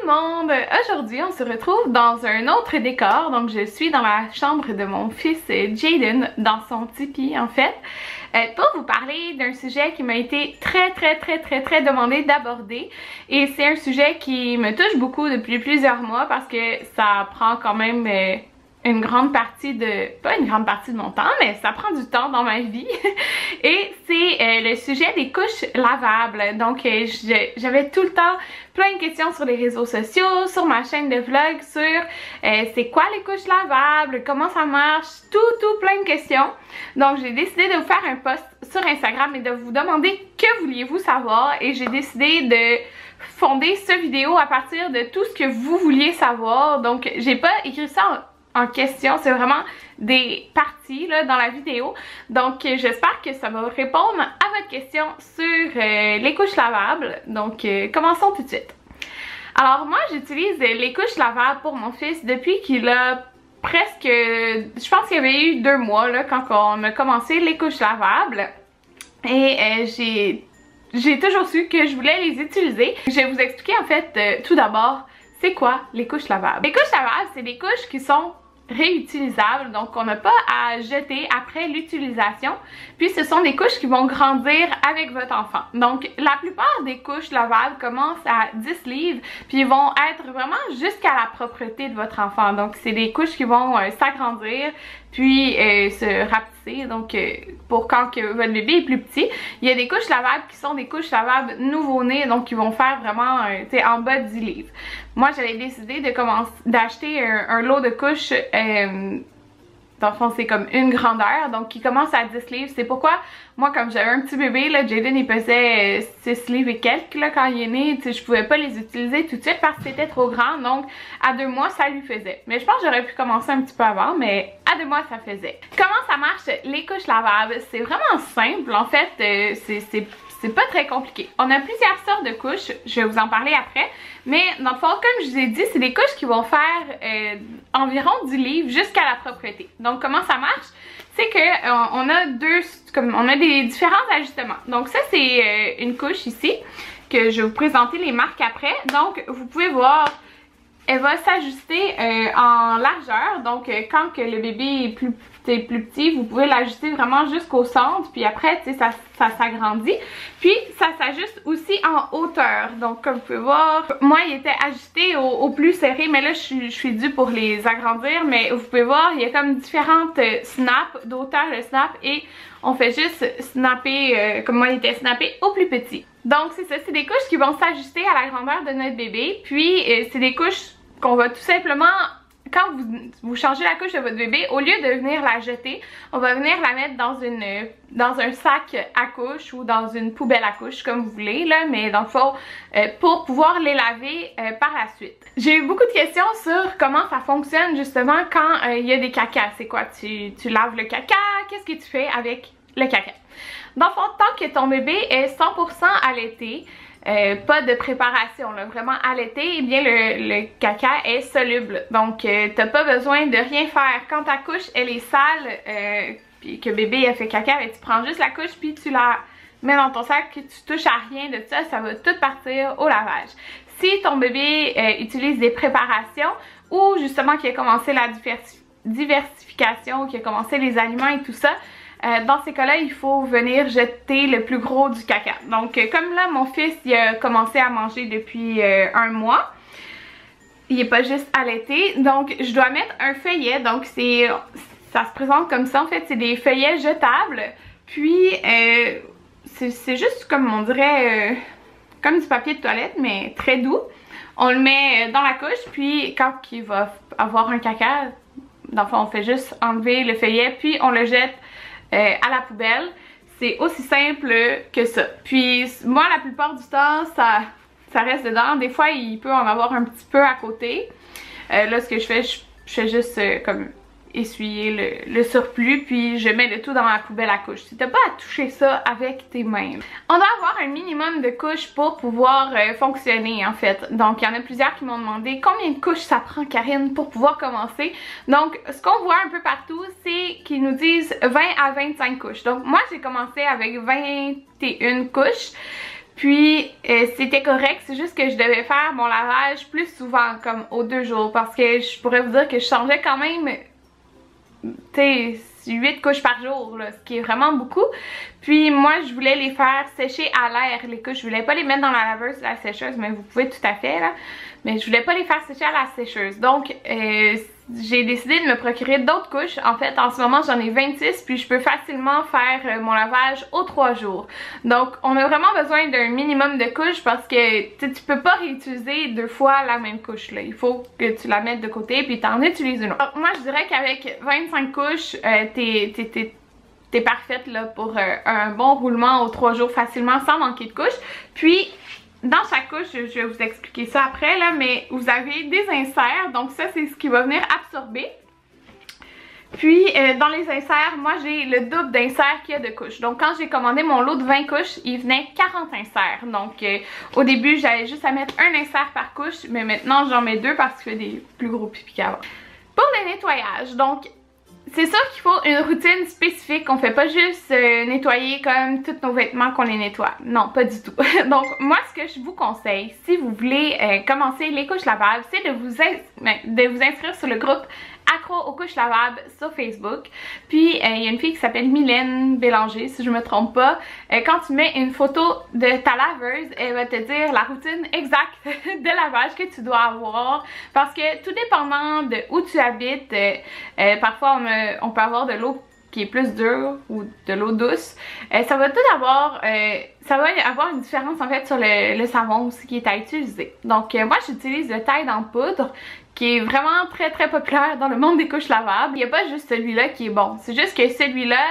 tout le monde! Aujourd'hui, on se retrouve dans un autre décor. Donc, je suis dans la chambre de mon fils Jaden, dans son tipi en fait, pour vous parler d'un sujet qui m'a été très demandé d'aborder. Et c'est un sujet qui me touche beaucoup depuis plusieurs mois parce que ça prend quand même une grande partie de... pas une grande partie de mon temps, mais ça prend du temps dans ma vie. Et c'est le sujet des couches lavables. Donc j'avais tout le temps plein de questions sur les réseaux sociaux, sur ma chaîne de vlog, sur c'est quoi les couches lavables, comment ça marche, tout plein de questions. Donc j'ai décidé de vous faire un post sur Instagram et de vous demander que vouliez-vous savoir. Et j'ai décidé de fonder cette vidéo à partir de tout ce que vous vouliez savoir. Donc j'ai pas écrit ça en question, c'est vraiment des parties là, dans la vidéo. Donc j'espère que ça va répondre à votre question sur les couches lavables. Donc commençons tout de suite. Alors moi j'utilise les couches lavables pour mon fils depuis qu'il a presque, je pense qu'il y avait eu 2 mois là, quand on a commencé les couches lavables. Et j'ai toujours su que je voulais les utiliser. Je vais vous expliquer en fait tout d'abord c'est quoi les couches lavables. Les couches lavables, c'est des couches qui sont réutilisables, donc on n'a pas à jeter après l'utilisation. Puis ce sont des couches qui vont grandir avec votre enfant. Donc la plupart des couches lavables commencent à 10 livres, puis ils vont être vraiment jusqu'à la propreté de votre enfant. Donc c'est des couches qui vont s'agrandir, puis se rapetisser, donc pour quand que votre bébé est plus petit. Il y a des couches lavables qui sont des couches lavables nouveau-nés, donc qui vont faire vraiment en bas de 10 livres. Moi j'avais décidé de commencer d'acheter un lot de couches, dans le fond c'est comme une grandeur, donc qui commence à 10 livres. C'est pourquoi moi comme j'avais un petit bébé, là, Jaden il pesait 6 livres et quelques là, quand il est né, je pouvais pas les utiliser tout de suite parce que c'était trop grand, donc à 2 mois ça lui faisait. Mais je pense que j'aurais pu commencer un petit peu avant, mais à 2 mois ça faisait. Comment ça marche les couches lavables? C'est vraiment simple en fait, c'est pas très compliqué. On a plusieurs sortes de couches, je vais vous en parler après. Mais dans le fond, comme je vous ai dit, c'est des couches qui vont faire environ 10 livres jusqu'à la propreté. Donc comment ça marche? C'est que on a des différents ajustements. Donc ça c'est une couche ici, que je vais vous présenter les marques après. Donc vous pouvez voir, elle va s'ajuster en largeur. Donc quand que le bébé est plus petit, vous pouvez l'ajuster vraiment jusqu'au centre, puis après ça s'agrandit, puis ça s'ajuste aussi en hauteur. Donc comme vous pouvez voir, moi il était ajusté au plus serré, mais là je suis due pour les agrandir. Mais vous pouvez voir, il y a comme différentes snaps d'hauteur, le snap, et on fait juste snapper comme moi il était snappé au plus petit. Donc c'est ça, c'est des couches qui vont s'ajuster à la grandeur de notre bébé. Puis c'est des couches qu'on va tout simplement, quand vous changez la couche de votre bébé, au lieu de venir la jeter, on va venir la mettre dans un sac à couche ou dans une poubelle à couche, comme vous voulez, là, mais dans le fond, pour pouvoir les laver par la suite. J'ai eu beaucoup de questions sur comment ça fonctionne justement quand il y a des cacas. C'est quoi? Tu laves le caca? Qu'est-ce que tu fais avec le caca? Dans le fond, tant que ton bébé est 100% allaité, pas de préparation, là, vraiment allaité, et bien le caca est soluble. Donc t'as pas besoin de rien faire. Quand ta couche elle est sale, puis que bébé a fait caca, ben, tu prends juste la couche puis tu la mets dans ton sac, tu touches à rien de ça, ça va tout partir au lavage. Si ton bébé utilise des préparations, ou justement qui a commencé la diversification, qui a commencé les aliments et tout ça, dans ces cas-là, il faut venir jeter le plus gros du caca. Donc comme là, mon fils il a commencé à manger depuis 1 mois. Il n'est pas juste allaité. Donc je dois mettre un feuillet. Donc ça se présente comme ça en fait. C'est des feuillets jetables. Puis c'est juste comme on dirait comme du papier de toilette, mais très doux. On le met dans la couche. Puis quand il va avoir un caca, dans le fond, on fait juste enlever le feuillet. Puis on le jette à la poubelle. C'est aussi simple que ça. Puis moi la plupart du temps ça reste dedans. Des fois il peut en avoir un petit peu à côté. Là ce que je fais juste comme essuyer le surplus, puis je mets le tout dans la poubelle à couche. Tu n'as pas à toucher ça avec tes mains. On doit avoir un minimum de couches pour pouvoir fonctionner en fait. Donc il y en a plusieurs qui m'ont demandé combien de couches ça prend, Karine, pour pouvoir commencer. Donc ce qu'on voit un peu partout, c'est qu'ils nous disent 20 à 25 couches. Donc moi j'ai commencé avec 21 couches. Puis c'était correct, c'est juste que je devais faire mon lavage plus souvent, comme aux 2 jours, parce que je pourrais vous dire que je changeais quand même, tu sais, 8 couches par jour, là, ce qui est vraiment beaucoup. Puis moi, je voulais les faire sécher à l'air, les couches. Je voulais pas les mettre dans la laveuse, la sécheuse, mais vous pouvez tout à fait, là. Mais je voulais pas les faire sécher à la sécheuse. Donc, j'ai décidé de me procurer d'autres couches. En fait, en ce moment, j'en ai 26, puis je peux facilement faire mon lavage aux 3 jours. Donc, on a vraiment besoin d'un minimum de couches parce que tu peux pas réutiliser 2 fois la même couche, là. Il faut que tu la mettes de côté, puis t'en utilises une autre. Donc, moi, je dirais qu'avec 25 couches, t'es parfaite là, pour un bon roulement aux 3 jours facilement sans manquer de couches. Puis, dans chaque couche, je vais vous expliquer ça après, là, mais vous avez des inserts, donc ça c'est ce qui va venir absorber. Puis dans les inserts, moi j'ai le double d'inserts qu'il y a de couches. Donc quand j'ai commandé mon lot de 20 couches, il venait 40 inserts. Donc au début j'avais juste à mettre un insert par couche, mais maintenant j'en mets 2 parce que je fais des plus gros pipis qu'avant. Pour le nettoyage, donc c'est sûr qu'il faut une routine spécifique, on fait pas juste nettoyer comme tous nos vêtements qu'on les nettoie. Non, pas du tout. Donc moi ce que je vous conseille, si vous voulez commencer les couches lavables, c'est de vous inscrire sur le groupe Accro aux couches lavables sur Facebook. Puis il y a une fille qui s'appelle Mylène Bélanger, si je me trompe pas. Quand tu mets une photo de ta laveuse, elle va te dire la routine exacte de lavage que tu dois avoir. Parce que tout dépendant de où tu habites, parfois on peut avoir de l'eau qui est plus dure ou de l'eau douce. Ça va avoir une différence en fait sur le savon aussi qui est à utiliser. Donc moi j'utilise le Tide en poudre qui est vraiment très très populaire dans le monde des couches lavables. Il n'y a pas juste celui-là qui est bon, c'est juste que celui-là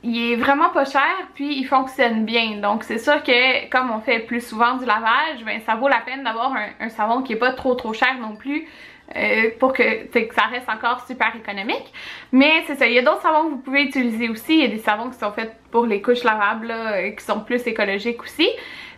il est vraiment pas cher puis il fonctionne bien. Donc c'est sûr que comme on fait plus souvent du lavage, ben, ça vaut la peine d'avoir un savon qui est pas trop cher non plus. Pour que ça reste encore super économique. Mais c'est ça, il y a d'autres savons que vous pouvez utiliser aussi. Il y a des savons qui sont faits pour les couches lavables là, qui sont plus écologiques aussi.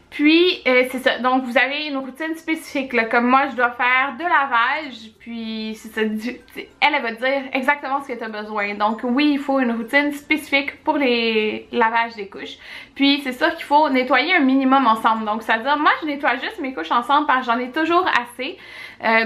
Puis c'est ça, donc vous avez une routine spécifique là, comme moi je dois faire de lavage, puis c'est ça, elle va te dire exactement ce que tu as besoin. Donc oui, il faut une routine spécifique pour les lavages des couches. Puis c'est sûr qu'il faut nettoyer un minimum ensemble. Donc ça veut dire, moi je nettoie juste mes couches ensemble parce que j'en ai toujours assez.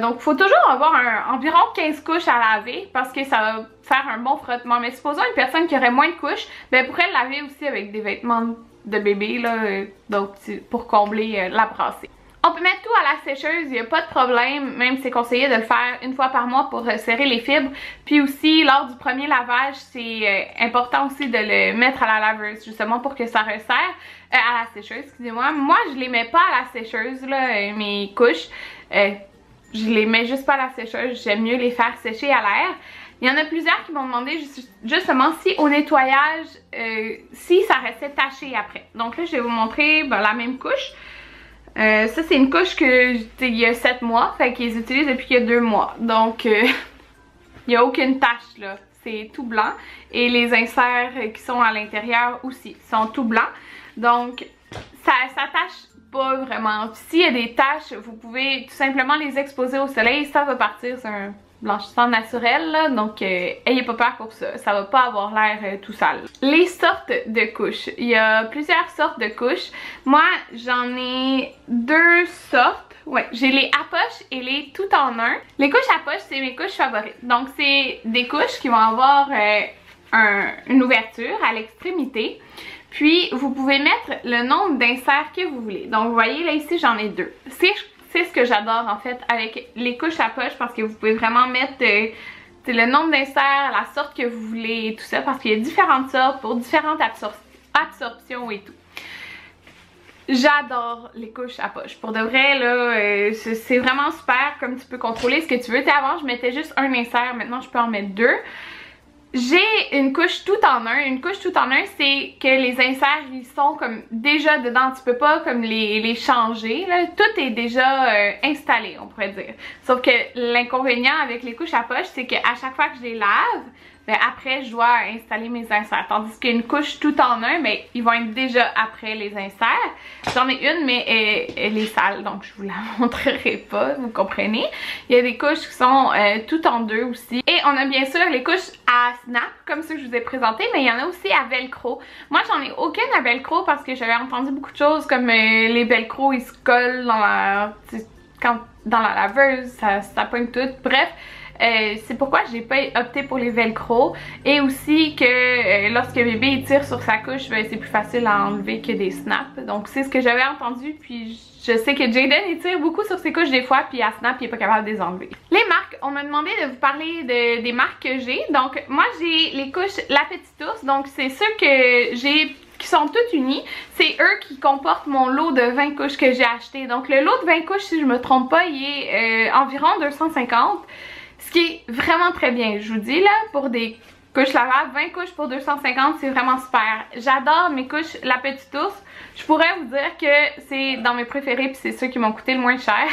Donc il faut toujours avoir environ 15 couches à laver parce que ça va faire un bon frottement. Mais supposons une personne qui aurait moins de couches, ben pourrait le laver aussi avec des vêtements de bébé là, donc pour combler la brassée. On peut mettre tout à la sécheuse, il n'y a pas de problème, même c'est conseillé de le faire une fois par mois pour serrer les fibres. Puis aussi lors du premier lavage, c'est important aussi de le mettre à la laveuse justement pour que ça resserre à la sécheuse, excusez-moi. Moi je les mets pas à la sécheuse là, mes couches, je les mets juste pas à la sécheuse, j'aime mieux les faire sécher à l'air. Il y en a plusieurs qui m'ont demandé justement si au nettoyage, si ça restait taché après. Donc là, je vais vous montrer la même couche. Ça, c'est une couche que il y a 7 mois, fait qu'ils utilisent depuis qu'il y a 2 mois. Donc, il n'y a aucune tache là, c'est tout blanc. Et les inserts qui sont à l'intérieur aussi sont tout blancs. Donc, ça tache pas vraiment. S'il y a des taches, vous pouvez tout simplement les exposer au soleil, ça va partir sur un blanchissant naturel là, donc ayez pas peur pour ça, ça va pas avoir l'air tout sale. Les sortes de couches, il y a plusieurs sortes de couches. Moi j'en ai 2 sortes, ouais, j'ai les à poche et les tout en un. Les couches à poche c'est mes couches favorites, donc c'est des couches qui vont avoir une ouverture à l'extrémité. Puis vous pouvez mettre le nombre d'inserts que vous voulez. Donc vous voyez là ici j'en ai 2. C'est ce que j'adore en fait avec les couches à poche parce que vous pouvez vraiment mettre le nombre d'inserts, la sorte que vous voulez et tout ça parce qu'il y a différentes sortes pour différentes absorptions et tout. J'adore les couches à poche. Pour de vrai là, c'est vraiment super comme tu peux contrôler ce que tu veux. Avant je mettais juste un insert, maintenant je peux en mettre 2. J'ai une couche tout en un. Une couche tout en un, c'est que les inserts, ils sont comme déjà dedans. Tu peux pas comme les changer, là. Tout est déjà installé, on pourrait dire. Sauf que l'inconvénient avec les couches à poche, c'est qu'à chaque fois que je les lave, ben après je dois installer mes inserts. Tandis qu'une couche tout en un, ben ils vont être déjà après les inserts. J'en ai une mais elle est sale donc je vous la montrerai pas, vous comprenez. Il y a des couches qui sont tout en deux aussi. Et on a bien sûr les couches à snap comme ceux que je vous ai présentés, mais il y en a aussi à velcro. Moi j'en ai aucune à velcro parce que j'avais entendu beaucoup de choses comme les velcro ils se collent dans la laveuse, ça pogne tout. Bref, c'est pourquoi j'ai pas opté pour les velcro, et aussi que lorsque bébé il tire sur sa couche, ben, c'est plus facile à enlever que des snaps. Donc c'est ce que j'avais entendu, puis je sais que Jaden il tire beaucoup sur ses couches des fois, puis à snap il est pas capable de les enlever. Les marques, on m'a demandé de vous parler des marques que j'ai. Donc moi j'ai les couches La Petite Ours, donc c'est ceux que j'ai qui sont toutes unies. C'est eux qui comportent mon lot de 20 couches que j'ai acheté. Donc le lot de 20 couches, si je me trompe pas, il est environ 250. Ce qui est vraiment très bien, je vous dis là, pour des couches lavables, 20 couches pour 250, c'est vraiment super. J'adore mes couches La Petite Ours. Je pourrais vous dire que c'est dans mes préférés puis c'est ceux qui m'ont coûté le moins cher.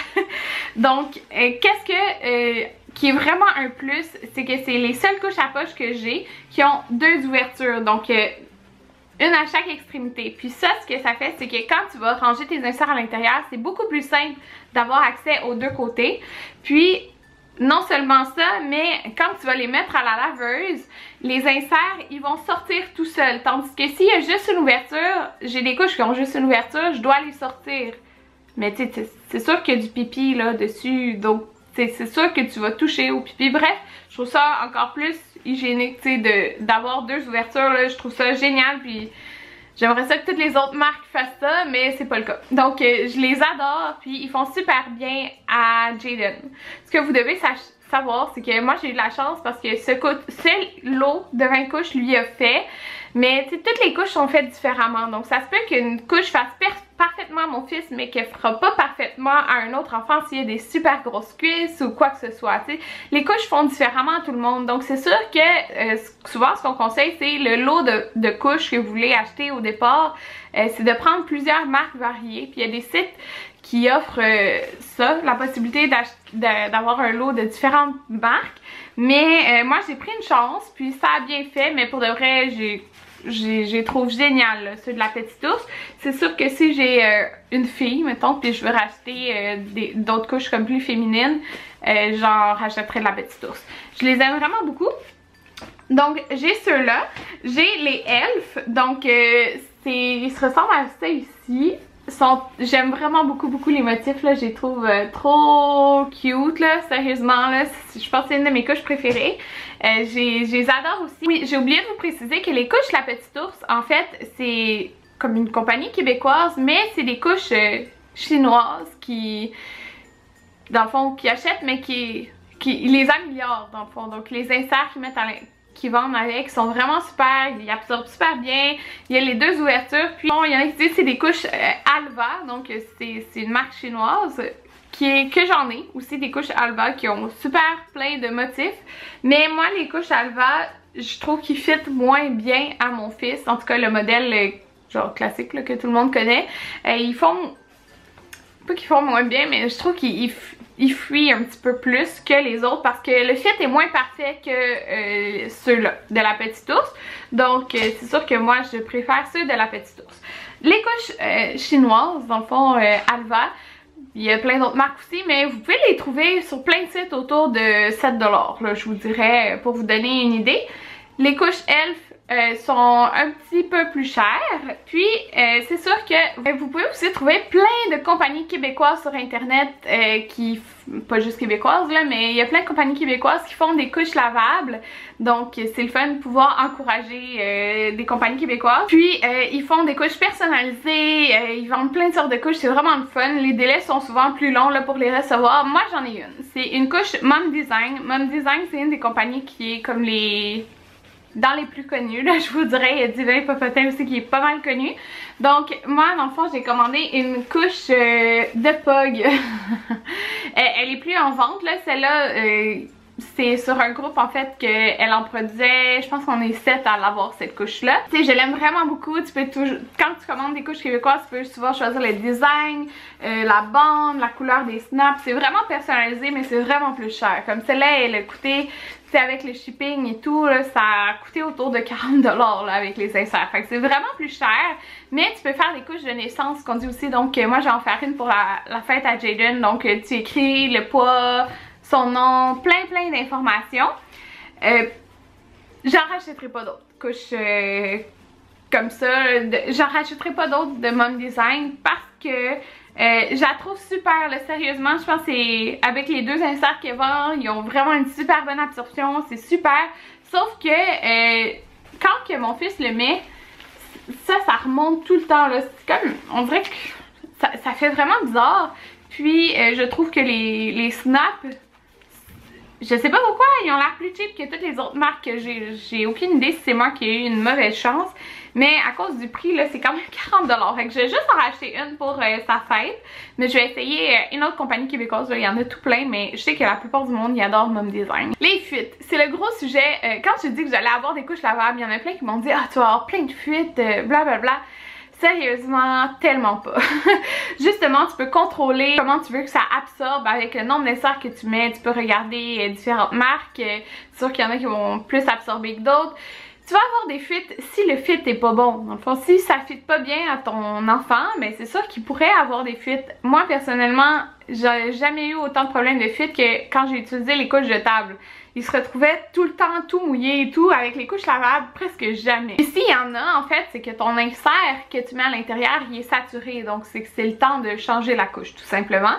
Donc, qu'est-ce que... qui est vraiment un plus, c'est que c'est les seules couches à poche que j'ai qui ont deux ouvertures. Donc, une à chaque extrémité. Puis ça, ce que ça fait, c'est que quand tu vas ranger tes inserts à l'intérieur, c'est beaucoup plus simple d'avoir accès aux deux côtés. Puis, non seulement ça, mais quand tu vas les mettre à la laveuse, les inserts, ils vont sortir tout seuls. Tandis que s'il y a juste une ouverture, j'ai des couches qui ont juste une ouverture, je dois les sortir. Mais tu sais, c'est sûr qu'il y a du pipi là dessus, donc c'est sûr que tu vas toucher au pipi. Bref, je trouve ça encore plus hygiénique, tu sais, d'avoir deux ouvertures là. Je trouve ça génial, puis j'aimerais ça que toutes les autres marques fassent ça, mais c'est pas le cas. Donc je les adore, puis ils font super bien à Jaden. Ce que vous devez savoir, c'est que moi j'ai eu de la chance parce que ce lot de 20 couches lui a fait, mais tu sais, toutes les couches sont faites différemment. Donc ça se peut qu'une couche fasse parfaitement à mon fils, mais qu'elle fera pas parfaitement à un autre enfant s'il y a des super grosses cuisses ou quoi que ce soit. T'sais. Les couches font différemment à tout le monde. Donc c'est sûr que souvent ce qu'on conseille, c'est le lot de couches que vous voulez acheter au départ, c'est de prendre plusieurs marques variées. Puis il y a des sites qui offrent ça, la possibilité d'avoir un lot de différentes marques. Mais moi j'ai pris une chance, puis ça a bien fait, mais pour de vrai j'ai trouve génial là, ceux de La Petite Ours. C'est sûr que si j'ai une fille, mettons, puis je veux racheter d'autres couches comme plus féminines, j'en rachèterai de La Petite Ours. Je les aime vraiment beaucoup. Donc j'ai ceux-là. J'ai les Elf, donc ils se ressemblent à ça ici. J'aime vraiment beaucoup les motifs là, je les trouve trop cute là, sérieusement là, je pense que c'est une de mes couches préférées. Je les adore aussi. Oui, j'ai oublié de vous préciser que les couches La Petite Ours, en fait, c'est comme une compagnie québécoise, mais c'est des couches chinoises qui, dans le fond, qui achètent, mais qui les améliorent, dans le fond. Donc les inserts qu'ils mettent qui vendent avec sont vraiment super, ils absorbent super bien. Il y a les deux ouvertures, puis bon, il y en a qui disent que c'est des couches Alva, donc c'est une marque chinoise que j'en ai aussi, des couches Alva qui ont super plein de motifs. Mais moi les couches Alva, je trouve qu'ils fit moins bien à mon fils, en tout cas le modèle genre classique là, que tout le monde connaît. Ils font, pas qu'ils font moins bien, mais je trouve qu'ils fuient un petit peu plus que les autres parce que le fit est moins parfait que ceux-là de La Petite Ours. Donc c'est sûr que moi je préfère ceux de La Petite Ours. Les couches chinoises, dans le fond Alva, il y a plein d'autres marques aussi, mais vous pouvez les trouver sur plein de sites autour de 7$, là, je vous dirais, pour vous donner une idée. Les couches Elf sont un petit peu plus chères. Puis c'est sûr que vous pouvez aussi trouver plein de compagnies québécoises sur internet pas juste québécoises là, mais il y a plein de compagnies québécoises qui font des couches lavables. Donc c'est le fun de pouvoir encourager des compagnies québécoises. Puis ils font des couches personnalisées, ils vendent plein de sortes de couches, c'est vraiment le fun. Les délais sont souvent plus longs là, pour les recevoir. Moi j'en ai une. C'est une couche Mom Design. Mom Design c'est une des compagnies qui est comme dans les plus connus, là, je vous dirais. Il y a Divin Popotin aussi qui est pas mal connu. Donc moi dans le fond j'ai commandé une couche de Pug. Elle est plus en vente là, celle-là c'est sur un groupe en fait qu'elle en produisait, je pense qu'on est 7 à l'avoir cette couche là. Tu sais, je l'aime vraiment beaucoup, tu peux toujours, quand tu commandes des couches québécoises, tu peux souvent choisir le design, la bande, la couleur des snaps, c'est vraiment personnalisé mais c'est vraiment plus cher. Comme celle-là, elle a coûté, tu sais, avec le shipping et tout, là, ça a coûté autour de 40$ là, avec les inserts. Fait que c'est vraiment plus cher, mais tu peux faire des couches de naissance qu'on dit aussi, donc moi je vais en faire une pour la fête à Jaden, donc tu écris le poids, son nom, plein d'informations. J'en rachèterai pas d'autres couches comme ça. J'en rachèterai pas d'autres de Mom Design parce que je la trouve super là, sérieusement. Je pense que c'est avec les deux inserts qu'elle vend, ils ont vraiment une super bonne absorption, c'est super. Sauf que quand que mon fils le met, ça remonte tout le temps là. C'est comme, on dirait que ça fait vraiment bizarre. Puis je trouve que les snaps, je sais pas pourquoi, ils ont l'air plus cheap que toutes les autres marques que j'ai aucune idée si c'est moi qui ai eu une mauvaise chance. Mais à cause du prix, là, c'est quand même 40$. Fait que je vais juste en racheter une pour sa fête. Mais je vais essayer une autre compagnie québécoise. Là. Il y en a tout plein, mais je sais que la plupart du monde y adore Mom Design. Les fuites, c'est le gros sujet. Quand je dis que j'allais avoir des couches lavables, il y en a plein qui m'ont dit « Ah, tu vas avoir plein de fuites, blablabla. » Sérieusement, tellement pas. Justement, tu peux contrôler comment tu veux que ça absorbe avec le nombre d'inserts que tu mets. Tu peux regarder différentes marques. C'est sûr qu'il y en a qui vont plus absorber que d'autres. Tu vas avoir des fuites si le fit est pas bon. Dans le fond, si ça fit pas bien à ton enfant, ben c'est sûr qu'il pourrait avoir des fuites. Moi, personnellement, j'ai jamais eu autant de problèmes de fuites que quand j'ai utilisé les couches jetables. Ils se retrouvaient tout le temps tout mouillés et tout. Avec les couches lavables, presque jamais. Et s'il y en a, en fait, c'est que ton insert que tu mets à l'intérieur, il est saturé. Donc, c'est que c'est le temps de changer la couche, tout simplement.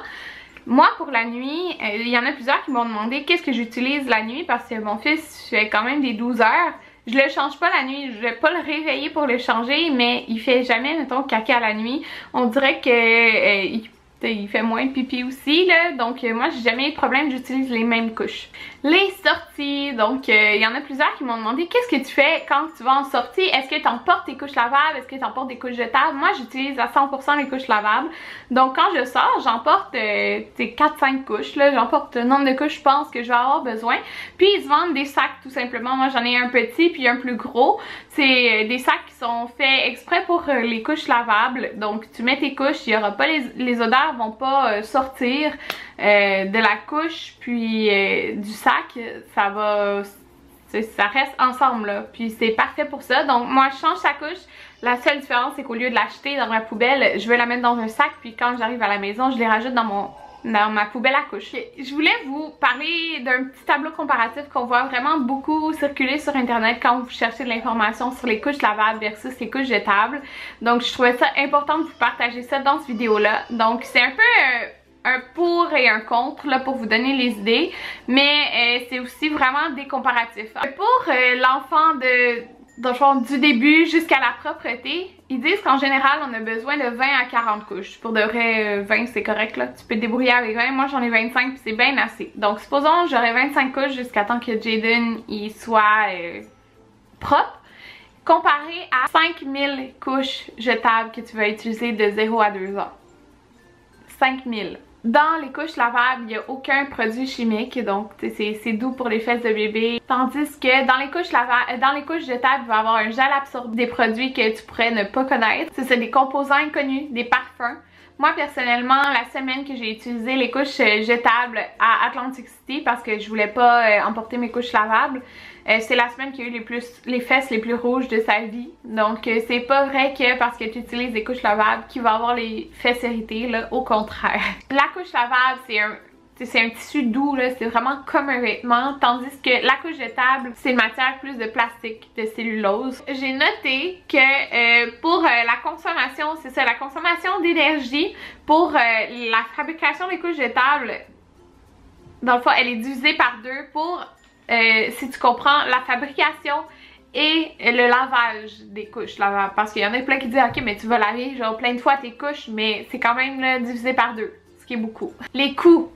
Moi, pour la nuit, il y en a plusieurs qui m'ont demandé qu'est-ce que j'utilise la nuit parce que mon fils fait quand même des 12 heures. Je le change pas la nuit, je vais pas le réveiller pour le changer, mais il fait jamais, mettons, caca la nuit. On dirait que il fait moins de pipi aussi, là. Donc, moi, j'ai jamais eu de problème, j'utilise les mêmes couches. Les sorties, donc, il y en a plusieurs qui m'ont demandé qu'est-ce que tu fais quand tu vas en sortie? Est-ce que tu emportes tes couches lavables? Est-ce que tu emportes des couches jetables? Moi, j'utilise à 100% les couches lavables. Donc, quand je sors, j'emporte 4-5 couches, là. J'emporte le nombre de couches, je pense, que je vais avoir besoin. Puis, ils se vendent des sacs, tout simplement. Moi, j'en ai un petit puis un plus gros. C'est des sacs qui sont faits exprès pour les couches lavables. Donc, tu mets tes couches, il y aura pas les odeurs vont pas sortir de la couche puis du sac, ça reste ensemble là, puis c'est parfait pour ça. Donc moi je change sa couche, la seule différence c'est qu'au lieu de l'acheter dans ma poubelle, je vais la mettre dans un sac puis quand j'arrive à la maison je les rajoute dans ma poubelle à couche. Je voulais vous parler d'un petit tableau comparatif qu'on voit vraiment beaucoup circuler sur internet quand vous cherchez de l'information sur les couches lavables versus les couches jetables. Donc je trouvais ça important de vous partager ça dans cette vidéo là. Donc c'est un peu un pour et un contre là pour vous donner les idées, mais c'est aussi vraiment des comparatifs. Pour l'enfant du début jusqu'à la propreté, ils disent qu'en général on a besoin de 20 à 40 couches. Pour de vrai, 20 c'est correct là, tu peux te débrouiller avec 20, moi j'en ai 25 puis c'est bien assez. Donc supposons j'aurai 25 couches jusqu'à temps que Jaden il soit propre, comparé à 5000 couches jetables que tu vas utiliser de 0 à 2 ans. 5000. Dans les couches lavables, il n'y a aucun produit chimique, donc c'est doux pour les fesses de bébé. Tandis que dans les couches jetables, il va y avoir un gel absorbant, des produits que tu pourrais ne pas connaître. C'est des composants inconnus, des parfums. Moi personnellement, la semaine que j'ai utilisé les couches jetables à Atlantic City parce que je voulais pas emporter mes couches lavables, c'est la semaine qui a eu les fesses les plus rouges de sa vie. Donc c'est pas vrai que parce que tu utilises des couches lavables qu'il va avoir les fesses irritées, là, au contraire. La couche lavable c'est un tissu doux, c'est vraiment comme un vêtement, tandis que la couche jetable, c'est une matière plus de plastique, de cellulose. J'ai noté que pour la consommation, c'est ça, la consommation d'énergie pour la fabrication des couches jetables, dans le fond, elle est divisée par 2 pour, si tu comprends, la fabrication et le lavage des couches lavables. Parce qu'il y en a plein qui disent, ok, mais tu vas laver genre plein de fois tes couches, mais c'est quand même là, divisé par 2, ce qui est beaucoup. Les coûts.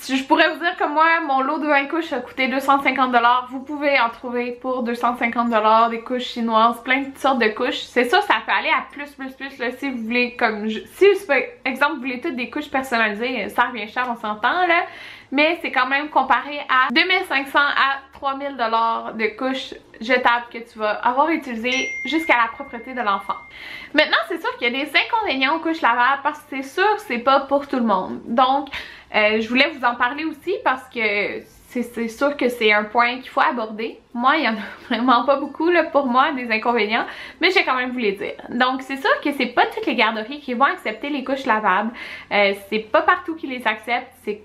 je pourrais vous dire que moi, mon lot de 20 couches a coûté 250 $. Vous pouvez en trouver pour 250 $, des couches chinoises, plein de sortes de couches. C'est ça, ça peut aller à plus là, si vous voulez, comme, si par exemple, vous voulez toutes des couches personnalisées, ça revient cher, on s'entend là. Mais c'est quand même comparé à 2500 à 3000 $ de couches jetables que tu vas avoir utilisées jusqu'à la propreté de l'enfant. Maintenant, c'est sûr qu'il y a des inconvénients aux couches lavables parce que c'est sûr c'est pas pour tout le monde. Donc, je voulais vous en parler aussi parce que c'est sûr que c'est un point qu'il faut aborder. Moi, il y en a vraiment pas beaucoup là, pour moi, des inconvénients, mais j'ai quand même voulu les dire. Donc, c'est sûr que c'est pas toutes les garderies qui vont accepter les couches lavables. C'est pas partout qui les acceptent, c'est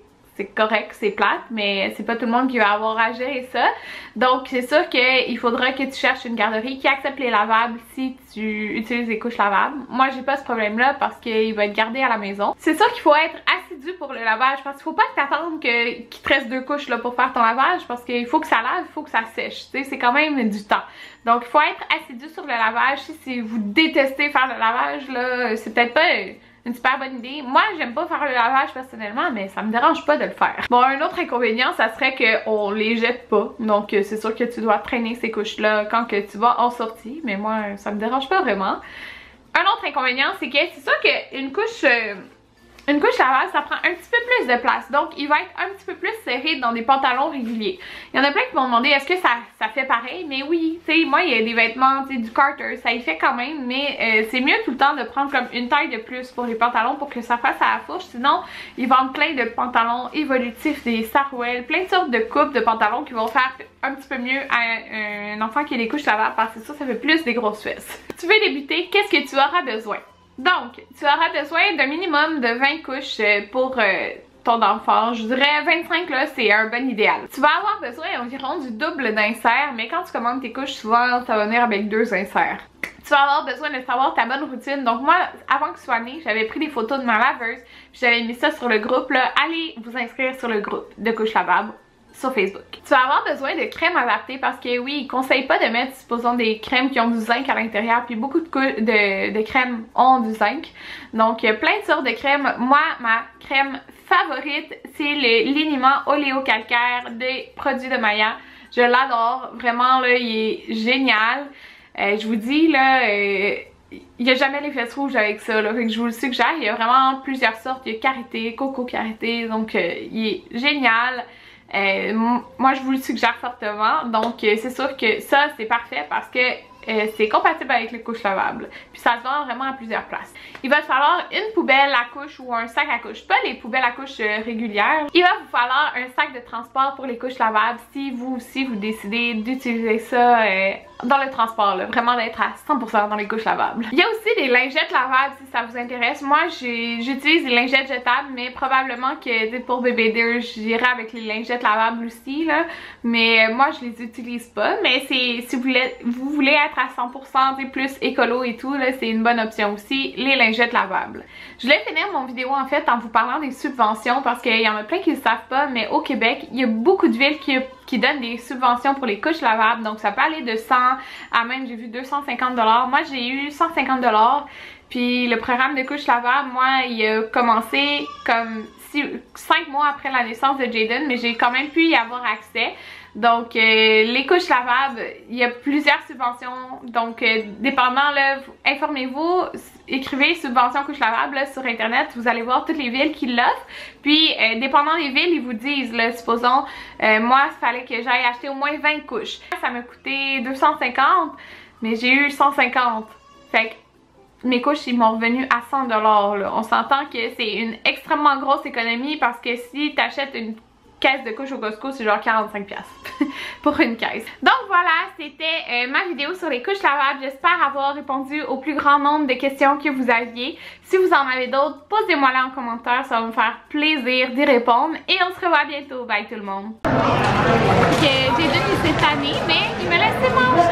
correct, c'est plate, mais c'est pas tout le monde qui va avoir à gérer ça. Donc c'est sûr qu'il faudra que tu cherches une garderie qui accepte les lavables si tu utilises des couches lavables. Moi j'ai pas ce problème là parce qu'il va être gardé à la maison. C'est sûr qu'il faut être assidu pour le lavage parce qu'il faut pas que t'attendes qu'il te reste 2 couches là pour faire ton lavage parce qu'il faut que ça lave, il faut que ça sèche. Tu sais, c'est quand même du temps. Donc il faut être assidu sur le lavage. Si vous détestez faire le lavage là, c'est peut-être pas une super bonne idée. Moi, j'aime pas faire le lavage personnellement, mais ça me dérange pas de le faire. Bon, un autre inconvénient, ça serait qu'on les jette pas. Donc, c'est sûr que tu dois traîner ces couches-là quand que tu vas en sortie. Mais moi, ça me dérange pas vraiment. Un autre inconvénient, c'est que c'est sûr qu'une couche... Une couche lavable, ça prend un petit peu plus de place. Donc, il va être un petit peu plus serré dans des pantalons réguliers. Il y en a plein qui m'ont demandé est-ce que ça fait pareil? Mais oui, tu sais, moi, il y a des vêtements, tu sais, du Carter, ça y fait quand même. Mais c'est mieux tout le temps de prendre comme une taille de plus pour les pantalons pour que ça fasse à la fourche. Sinon, ils vendent plein de pantalons évolutifs, des sarouels, plein de sortes de coupes de pantalons qui vont faire un petit peu mieux à un enfant qui a des couches lavables parce que ça fait plus des grosses fesses. Si tu veux débuter, qu'est-ce que tu auras besoin? Donc, tu auras besoin d'un minimum de 20 couches pour ton enfant. Je dirais 25 là, c'est un bon idéal. Tu vas avoir besoin environ du double d'inserts, mais quand tu commandes tes couches, souvent ça va venir avec 2 inserts. Tu vas avoir besoin de savoir ta bonne routine. Donc moi, avant que tu sois née, j'avais pris des photos de ma laveuse, puis j'avais mis ça sur le groupe là. Allez vous inscrire sur le groupe de couches lavables sur Facebook. Tu vas avoir besoin de crèmes adaptées parce que oui, ils ne conseillent pas de mettre, supposons, des crèmes qui ont du zinc à l'intérieur, puis beaucoup de crèmes ont du zinc. Donc, il y a plein de sortes de crèmes. Moi, ma crème favorite, c'est le liniment oléocalcaire des produits de Maya. Je l'adore, vraiment, là, il est génial. Je vous dis, là... il n'y a jamais les fesses rouges avec ça, là, fait que je vous le suggère. Il y a vraiment plusieurs sortes. Il y a karité, coco karité, donc il est génial. Moi je vous le suggère fortement, donc c'est sûr que ça c'est parfait parce que c'est compatible avec les couches lavables, puis ça se vend vraiment à plusieurs places. Il va te falloir une poubelle à couche ou un sac à couche, pas les poubelles à couche régulières. Il va vous falloir un sac de transport pour les couches lavables si vous aussi vous décidez d'utiliser ça dans le transport, là, vraiment d'être à 100% dans les couches lavables. Il y a aussi des lingettes lavables si ça vous intéresse. Moi j'utilise des lingettes jetables, mais probablement que pour bébé 2 j'irai avec les lingettes lavables aussi là, mais moi je les utilise pas. Mais si vous voulez être à 100% plus écolo et tout, là, c'est une bonne option aussi, les lingettes lavables. Je voulais finir mon vidéo en fait en vous parlant des subventions parce qu'il y en a plein qui ne savent pas, mais au Québec, il y a beaucoup de villes qui donnent des subventions pour les couches lavables, donc ça peut aller de 100 à même, j'ai vu 250 $. Moi j'ai eu 150 $, puis le programme de couches lavables, moi il a commencé comme 5 mois après la naissance de Jaden, mais j'ai quand même pu y avoir accès. Donc les couches lavables, il y a plusieurs subventions, donc dépendant là, informez-vous, écrivez subvention couches lavables là, sur internet, vous allez voir toutes les villes qui l'offrent, puis dépendant des villes, ils vous disent là, supposons, moi il fallait que j'aille acheter au moins 20 couches, ça m'a coûté 250, mais j'ai eu 150, fait que mes couches ils m'ont revenu à 100 $. Là. On s'entend que c'est une extrêmement grosse économie parce que si tu achètes une caisse de couches au Costco, c'est genre 45$ pour une caisse. Donc voilà, c'était ma vidéo sur les couches lavables. J'espère avoir répondu au plus grand nombre de questions que vous aviez. Si vous en avez d'autres, posez-moi là en commentaire, ça va me faire plaisir d'y répondre. Et on se revoit bientôt. Bye tout le monde. J'ai donné cette année, mais il me laissait manger.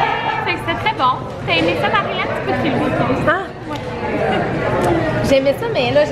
Fait que c'était très bon. T'as aimé ça, Marie-Laine? Un petit peu de fil. Ah! Ouais. J'aimais ça, mais là,